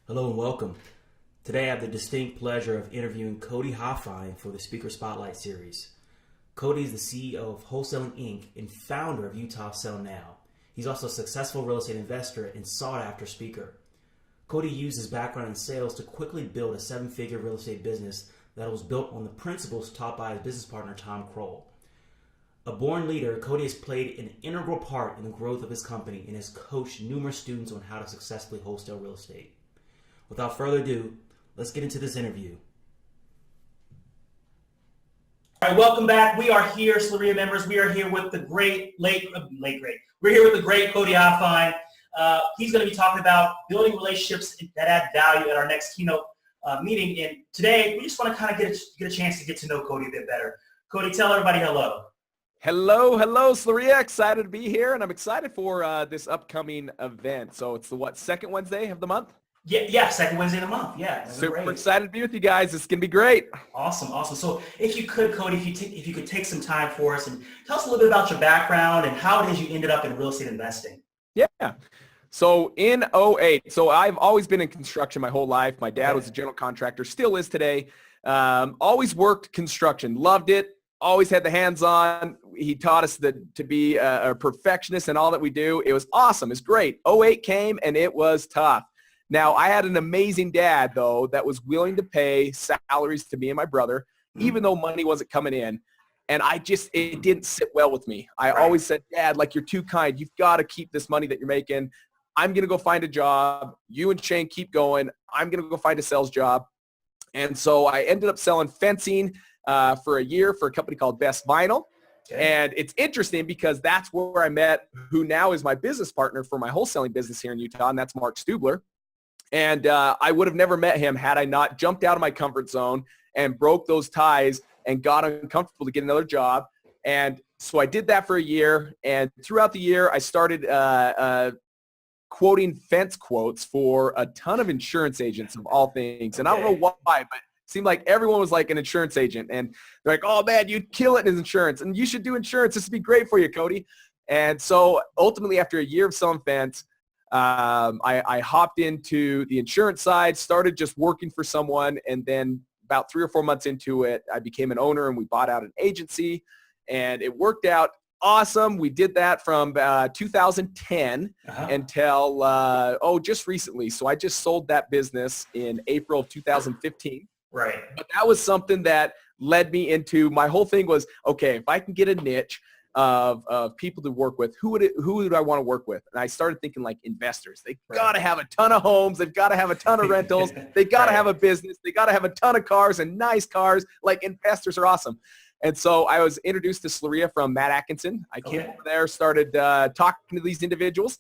Hello and welcome. Today I have the distinct pleasure of interviewing Cody Hofhine for the Speaker Spotlight series. Cody is the CEO of Wholesaling Inc. and founder of Utah Sell Now. He's also a successful real estate investor and sought-after speaker. Cody used his background in sales to quickly build a seven-figure real estate business that was built on the principles taught by his business partner Tom Kroll. A born leader, Cody has played an integral part in the growth of his company and has coached numerous students on how to successfully wholesale real estate. Without further ado, let's get into this interview. All right, welcome back. We are here, SLREIA members. We are here with the great, We're here with the great Cody Hofhine. He's going to be talking about building relationships that add value at our next keynote meeting. And today, we just want to kind of get a chance to get to know Cody a bit better. Cody, tell everybody hello. Hello, SLREIA. Excited to be here, and I'm excited for this upcoming event. So it's the second Wednesday of the month? Yeah, second Wednesday of the month. Yeah, super excited to be with you guys. It's gonna be great. Awesome. So if you could, Cody, if you could take some time for us and tell us a little bit about your background and how it is you ended up in real estate investing. Yeah. So in '08, so I've always been in construction my whole life. My dad was a general contractor, still is today. Always worked construction, loved it. Always had the hands-on. He taught us to be a perfectionist in all that we do. It was awesome. It's great. '08 came and it was tough. Now, I had an amazing dad, though, that was willing to pay salaries to me and my brother, even though money wasn't coming in. And it didn't sit well with me. I always said, Dad, like, you're too kind. You've got to keep this money that you're making. I'm going to go find a job. You and Shane keep going. I'm going to go find a sales job. And so I ended up selling fencing for a year for a company called Best Vinyl. Okay. And it's interesting because that's where I met who now is my business partner for my wholesaling business here in Utah, and that's Mark Stubler. And I would have never met him had I not jumped out of my comfort zone and broke those ties and got uncomfortable to get another job. And so I did that for a year. And throughout the year, I started quoting fence quotes for a ton of insurance agents of all things. And I don't know why, but it seemed like everyone was like an insurance agent. And they're like, oh, man, you'd kill it in insurance. And you should do insurance. This would be great for you, Cody. And so ultimately, after a year of selling fence, I hopped into the insurance side, started just working for someone, and then about 3 or 4 months into it, I became an owner and we bought out an agency, and it worked out awesome. We did that from 2010 until, just recently. So I just sold that business in April of 2015. Right. But that was something that led me into, my whole thing was, okay, if I can get a niche of people to work with, who would I want to work with? And I started thinking like investors. They got to have a ton of homes. They've got to have a ton of rentals. They got to have a business. They got to have a ton of cars and nice cars. Like, investors are awesome. And so I was introduced to SLREIA from Matt Atkinson. I came over there, started talking to these individuals,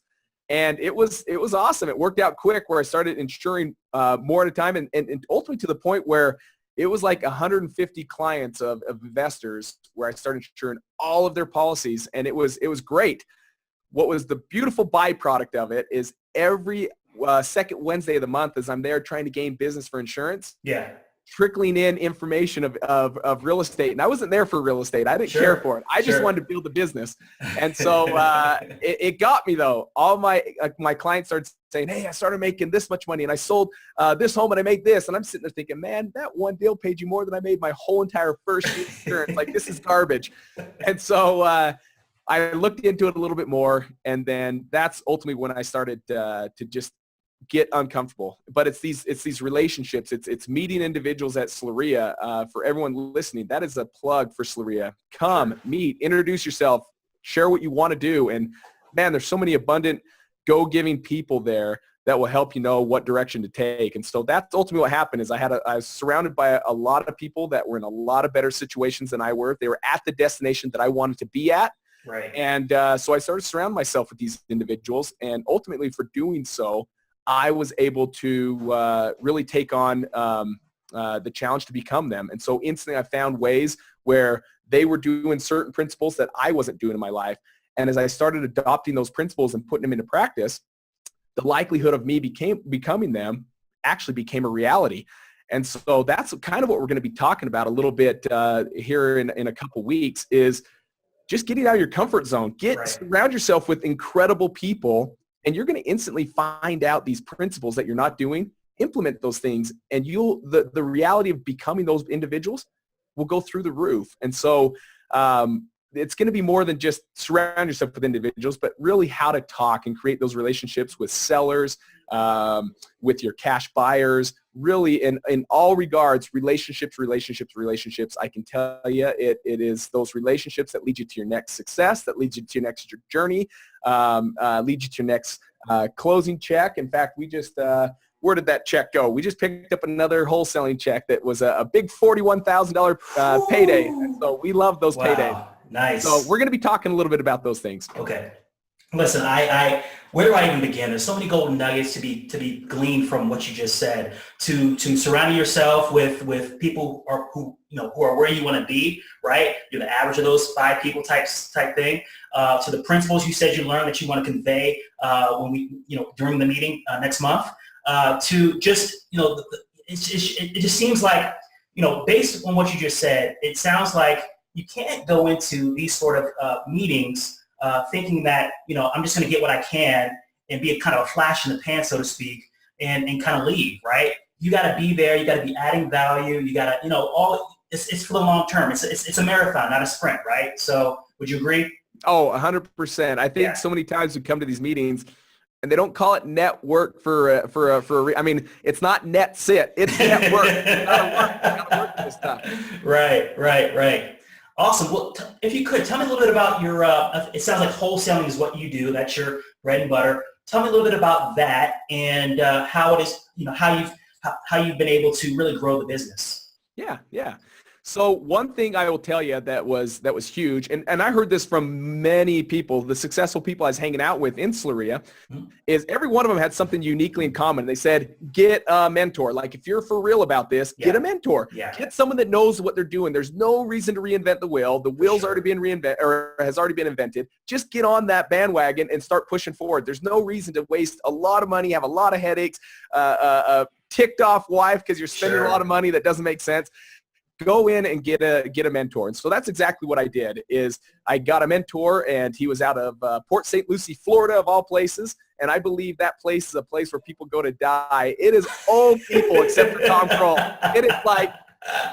and it was awesome. It worked out quick where I started insuring more at a time, and ultimately to the point where it was like 150 clients of investors where I started insuring all of their policies, and it was great. What was the beautiful byproduct of it is every second Wednesday of the month, as I'm there trying to gain business for insurance, trickling in information of real estate. And I wasn't there for real estate. I didn't care for it. I just wanted to build a business. And so it got me, though. All my clients started saying, hey, I started making this much money and I sold this home and I made this. And I'm sitting there thinking, man, that one deal paid you more than I made my whole entire first year insurance. Like, this is garbage. And so I looked into it a little bit more. And then that's ultimately when I started to just get uncomfortable. But it's these relationships. It's meeting individuals at SLREIA. For everyone listening, that is a plug for SLREIA. Come, meet, introduce yourself, share what you want to do. And man, there's so many abundant go-giving people there that will help you know what direction to take. And so that's ultimately what happened is I was surrounded by a lot of people that were in a lot of better situations than I were. They were at the destination that I wanted to be at. Right. And so I started surrounding myself with these individuals. And ultimately for doing so, I was able to really take on the challenge to become them. And so instantly I found ways where they were doing certain principles that I wasn't doing in my life. And as I started adopting those principles and putting them into practice, the likelihood of me becoming them actually became a reality. And so that's kind of what we're going to be talking about a little bit here in a couple weeks is just getting out of your comfort zone. Surround yourself with incredible people, and you're going to instantly find out these principles that you're not doing implement those things, and the reality of becoming those individuals will go through the roof. And so it's going to be more than just surround yourself with individuals, but really how to talk and create those relationships with sellers, with your cash buyers, really in all regards, relationships. I can tell you it is those relationships that lead you to your next success, that leads you to your next journey, lead you to your next closing check. In fact, we just, where did that check go? We just picked up another wholesaling check that was a big $41,000 payday. And so we love those paydays. Nice. So we're going to be talking a little bit about those things. Okay. Listen, where do I even begin? There's so many golden nuggets to be gleaned from what you just said. To surrounding yourself with people who are where you want to be, right? You're the average of those 5 people type thing. To the principles you said you learned that you want to convey when we during the meeting next month. To just it just seems like based on what you just said, it sounds like you can't go into these sort of meetings thinking that, I'm just going to get what I can and be a kind of a flash in the pan, so to speak, and kind of leave, right? You got to be there. You got to be adding value. You got to, it's for the long term. It's a marathon, not a sprint, right? So would you agree? Oh, 100%. I think so many times we come to these meetings and they don't call it network I mean, it's not net sit. It's network. You gotta work this stuff. Right. Awesome. Well, if you could, tell me a little bit about your, it sounds like wholesaling is what you do. That's your bread and butter. Tell me a little bit about that and how it is, how you've been able to really grow the business. Yeah. So one thing I will tell you that was huge, and I heard this from many people, the successful people I was hanging out with in SLREIA, is every one of them had something uniquely in common. They said, get a mentor. Like if you're for real about this, get a mentor. Get someone that knows what they're doing. There's no reason to reinvent the wheel. The wheel's already been has already been invented. Just get on that bandwagon and start pushing forward. There's no reason to waste a lot of money, have a lot of headaches, ticked off wife because you're spending a lot of money that doesn't make sense. Go in and get a mentor. And so that's exactly what I did. Is I got a mentor, and he was out of Port St. Lucie, Florida, of all places. And I believe that place is a place where people go to die. It is old people except for Tom Kroll. It is like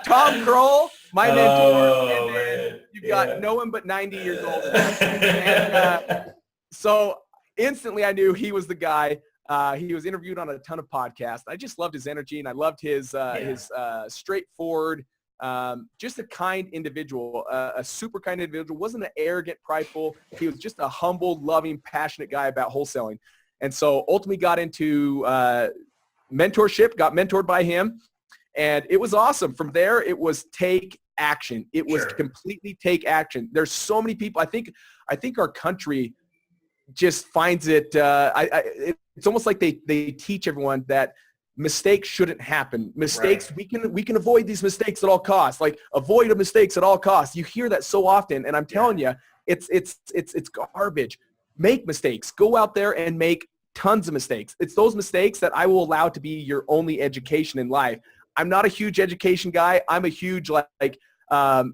Tom Kroll, my mentor, and then you've got no one but 90 years old. And, so instantly I knew he was the guy. He was interviewed on a ton of podcasts. I just loved his energy, and I loved his straightforward, just a kind individual, a super kind individual. Wasn't an arrogant, prideful. He was just a humble, loving, passionate guy about wholesaling. And so ultimately got into mentorship, got mentored by him, and it was awesome. From there, it was take action. It was completely take action. There's so many people. I think our country just finds it, it's almost like they teach everyone that mistakes shouldn't happen. Mistakes, we can avoid these mistakes at all costs. Like avoid mistakes at all costs. You hear that so often, and I'm telling you, it's garbage. Make mistakes. Go out there and make tons of mistakes. It's those mistakes that I will allow to be your only education in life. I'm not a huge education guy. I'm a huge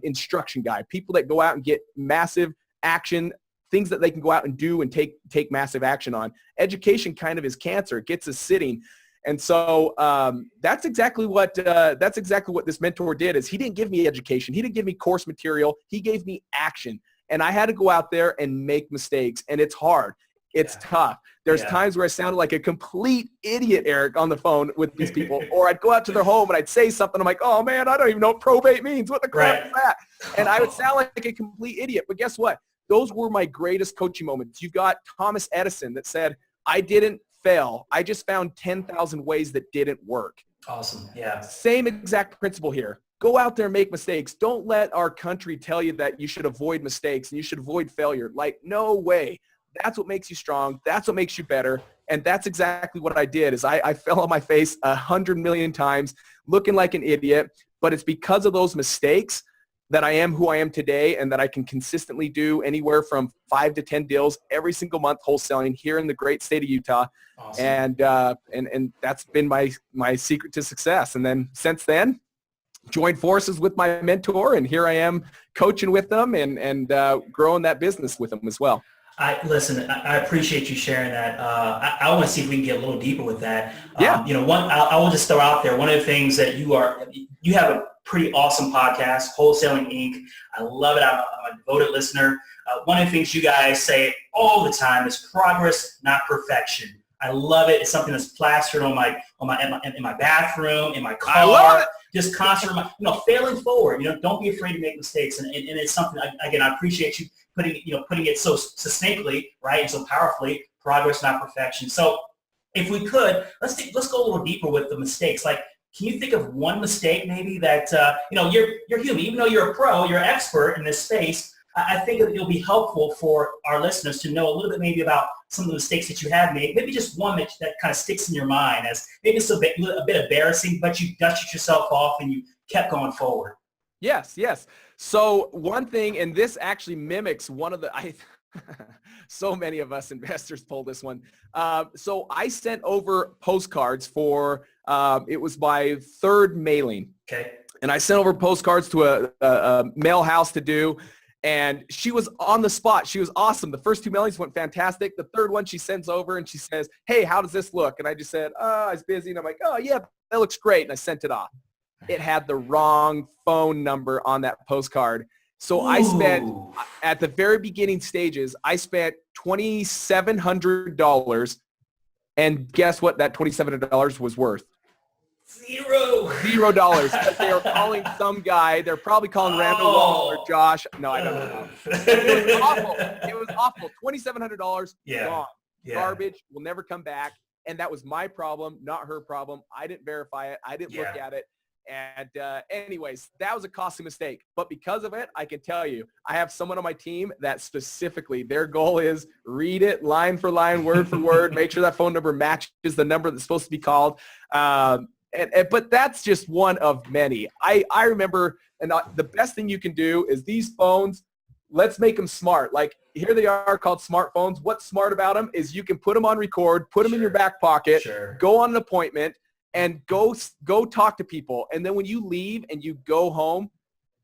instruction guy. People that go out and get massive action, things that they can go out and do and take massive action on. Education kind of is cancer. It gets us sitting. And so that's exactly what this mentor did. Is he didn't give me education. He didn't give me course material. He gave me action. And I had to go out there and make mistakes. And it's hard. It's tough. There's times where I sounded like a complete idiot, Eric, on the phone with these people. Or I'd go out to their home and I'd say something. I'm like, oh, man, I don't even know what probate means. What the crap is that? And I would sound like a complete idiot. But guess what? Those were my greatest coaching moments. You've got Thomas Edison that said, I didn't fail. I just found 10,000 ways that didn't work. Awesome. Yeah. Same exact principle here. Go out there and make mistakes. Don't let our country tell you that you should avoid mistakes and you should avoid failure. Like, no way. That's what makes you strong. That's what makes you better. And that's exactly what I did. Is I fell on my face 100 million times looking like an idiot, but it's because of those mistakes that I am who I am today, and that I can consistently do anywhere from 5 to 10 deals every single month wholesaling here in the great state of Utah. Awesome. And that's been my secret to success. And then since then, joined forces with my mentor, and here I am coaching with them and growing that business with them as well. Listen. I appreciate you sharing that. I want to see if we can get a little deeper with that. Yeah. I will just throw out there one of the things that you have a pretty awesome podcast, Wholesaling Inc. I love it. I'm a devoted listener. One of the things you guys say all the time is progress, not perfection. I love it. It's something that's plastered in my bathroom, in my car. I love it. Just constantly, failing forward. Don't be afraid to make mistakes, and it's something. Again, I appreciate you putting it so succinctly, right, and so powerfully. Progress, not perfection. So, if we could, let's go a little deeper with the mistakes. Like, can you think of one mistake maybe that you're human, even though you're a pro, you're an expert in this space. I think it'll be helpful for our listeners to know a little bit maybe about some of the mistakes that you have made. Maybe just one that kind of sticks in your mind as maybe it's a bit embarrassing, but you dusted yourself off and you kept going forward. Yes. So one thing, and this actually mimics one of so many of us investors pull this one. So I sent over postcards for, it was my third mailing. Okay. And I sent over postcards to a mail house to do. And she was on the spot. She was awesome. The first two mailings went fantastic. The third one she sends over and she says, hey, how does this look? And I just said, I was busy. And I'm like, oh, yeah, that looks great. And I sent it off. It had the wrong phone number on that postcard. So I spent, at the very beginning stages, I spent $2,700. And guess what that $2,700 was worth? $0. Because they were calling some guy. They're probably calling Randall Wall or Josh. No, I don't know. It was awful. It was awful. $2,700 gone. Yeah. Garbage. Will never come back. And that was my problem, not her problem. I didn't verify it. I didn't look at it. And anyways, that was a costly mistake. But because of it, I can tell you, I have someone on my team that specifically their goal is read it line for line, word for word, make sure that phone number matches the number that's supposed to be called. But that's just one of many. I remember, and the best thing you can do is these phones, let's make them smart. Like here they are called smartphones. What's smart about them is you can put them on record, put them in your back pocket, go on an appointment, and go talk to people. And then when you leave and you go home,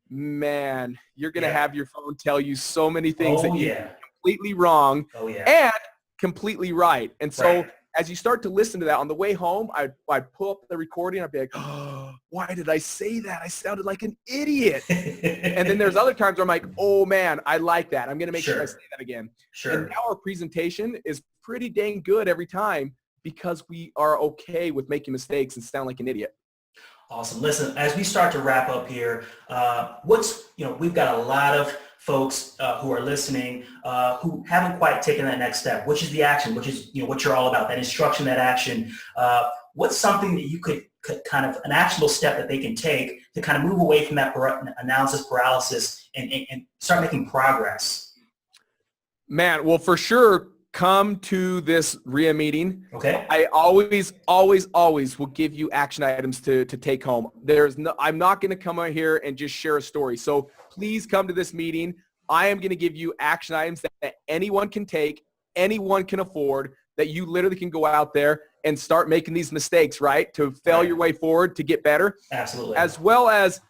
man, you're going to have your phone tell you so many things that you're completely wrong and completely right. And so as you start to listen to that on the way home, I'd pull up the recording. I'd be like, oh, why did I say that? I sounded like an idiot. And then there's other times where I'm like, oh, man, I like that. I'm going to make sure I say that again. And now our presentation is pretty dang good every time because we are okay with making mistakes and sound like an idiot. Awesome. Listen, as we start to wrap up here, we've got a lot of folks who are listening who haven't quite taken that next step, which is the action, which is what you're all about, that instruction, that action. What's something that you could kind of an actionable step that they can take to kind of move away from that analysis paralysis and start making progress? Man, well, for sure, come to this REIA meeting. Okay. I always will give you action items to take home. I'm not going to come out here and just share a story. So please come to this meeting. I am going to give you action items that anyone can take, anyone can afford, that you literally can go out there and start making these mistakes, right? To fail your way forward, to get better. Absolutely. As well as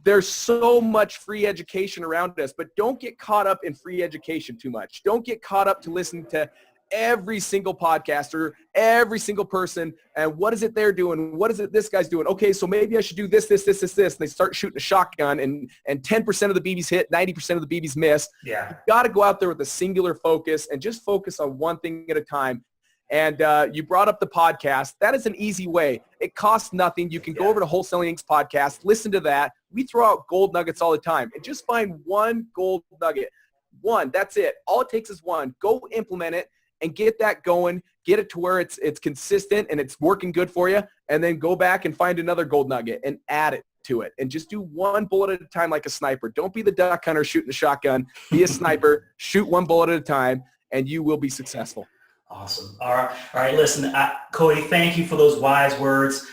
there's so much free education around us, but don't get caught up in free education too much. Don't get caught up to listen to every single podcaster, every single person, and what is it they're doing? What is it this guy's doing? Okay, so maybe I should do this. And they start shooting a shotgun, and 10% of the BBs hit, 90% of the BBs miss. Yeah. You got to go out there with a singular focus and just focus on one thing at a time. And you brought up the podcast. That is an easy way. It costs nothing. You can go over to Wholesaling Inc.'s podcast, listen to that. We throw out gold nuggets all the time. And just find one gold nugget. One, that's it. All it takes is one. Go implement it and get that going. Get it to where it's consistent and it's working good for you. And then go back and find another gold nugget and add it to it. And just do one bullet at a time like a sniper. Don't be the duck hunter shooting the shotgun. Be a sniper. Shoot one bullet at a time, and you will be successful. Awesome. All right. Listen, Cody, thank you for those wise words.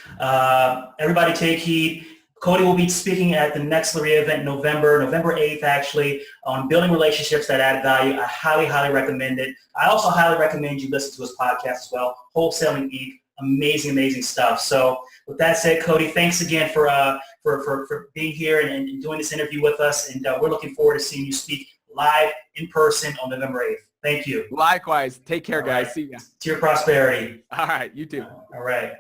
Everybody take heed. Cody will be speaking at the next SLREIA event in November 8th, actually, on building relationships that add value. I highly, highly recommend it. I also highly recommend you listen to his podcast as well, Wholesaling Inc. Amazing, amazing stuff. So with that said, Cody, thanks again for being here and doing this interview with us. And we're looking forward to seeing you speak live in person on November 8th. Thank you. Likewise. Take care, All guys. right. See ya. To your prosperity. All right. You too. All right.